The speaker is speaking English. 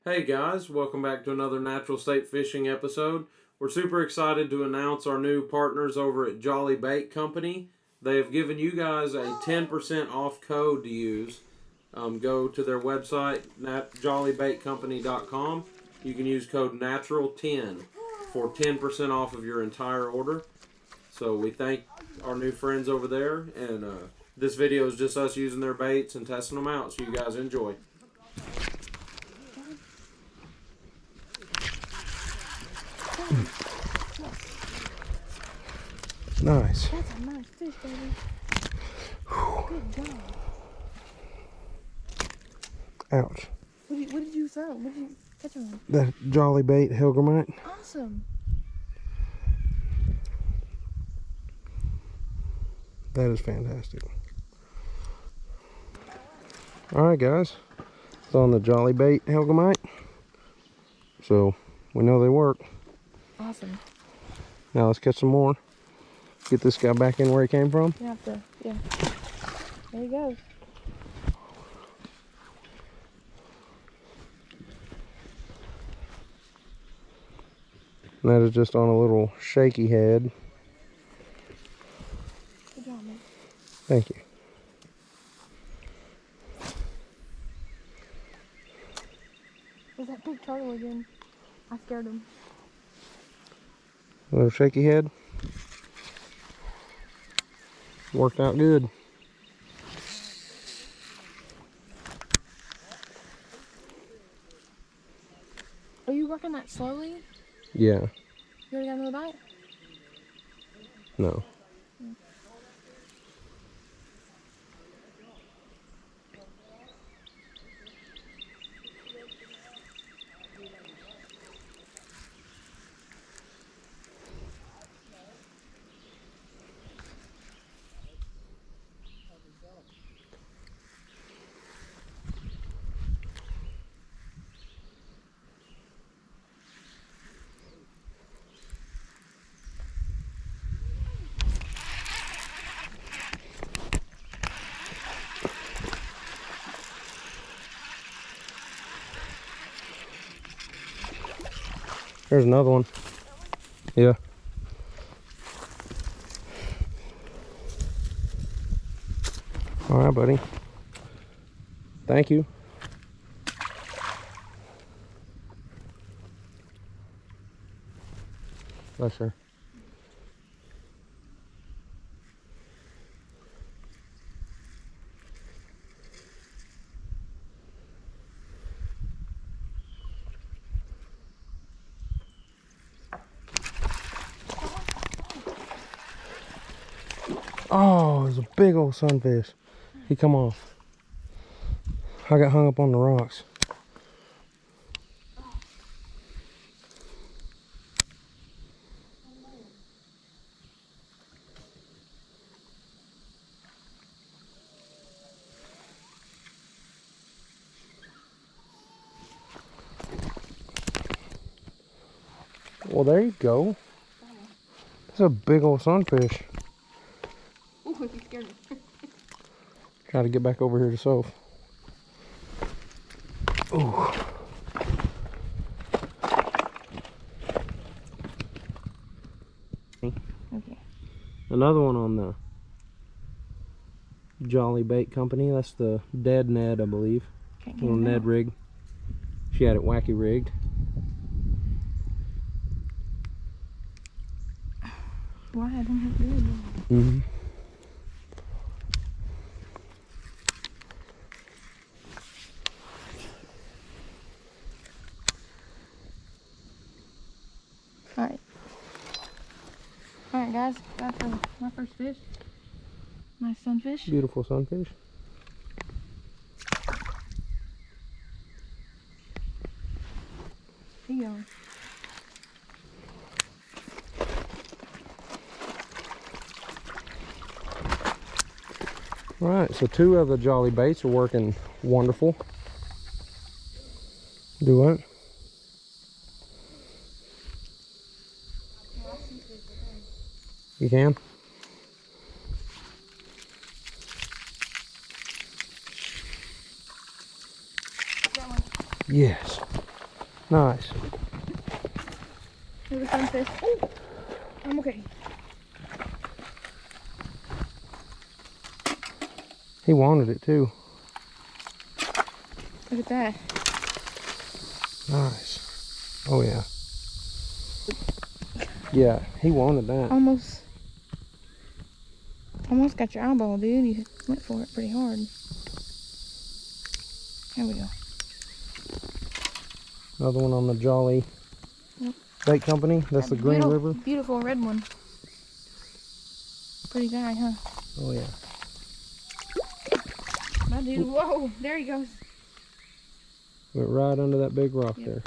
Hey guys, welcome back to another Natural State Fishing episode. We're super excited to announce our new partners over at Jolly Bait Company. They have given you guys a 10% off code to use. Go to their website, jollybaitcompany.com. You can use code NATURAL10 for 10% off of your entire order. So we thank our new friends over there, and this video is just us using their baits and testing them out, so you guys enjoy. Nice. That's a nice fish, baby. Good job. Ouch. What did you throw? What did you catch on? That Jolly Bait Hilgermite. Awesome. That is fantastic. Alright guys, it's on the Jolly Bait Hilgermite. So we know they work. Awesome. Now let's catch some more. Get this guy back in where he came from. You have to, yeah. There he goes. And that is just on a little shaky head. Good job, man. Thank you. There's that big turtle again. I scared him. A little shaky head. Worked out good. Are you working that slowly? Yeah. You already got another bite? No. There's another one. Yeah. All right, buddy. Thank you. Bless her. Oh, it's a big old sunfish. He come off. I got hung up on the rocks. Well, there you go. That's a big old sunfish. Ooh, you scared me. Try to get back over here to Soph. Ooh. Okay. Another one on the Jolly Bait Company. That's the dead Ned, I believe. Can't get Little him Ned out. rig. She had it wacky rigged. Why? I don't have to do it. Mm-hmm. Alright. Alright, guys. Got my first fish. Nice sunfish. Beautiful sunfish. Here you go. Alright, so two of the Jolly Baits are working wonderful. Do what? You can? Yes. Nice. There's a sunfish. Oh, I'm okay. He wanted it too. Look at that. Nice. Oh yeah. Yeah, he wanted that. Almost got your eyeball, dude. You went for it pretty hard. There we go. Another one on the Jolly Yep. Bait Company. That's the Green River. Beautiful red one. Pretty guy, huh? Oh yeah. My dude, whoa, there he goes. Went right under that big rock Yep. there.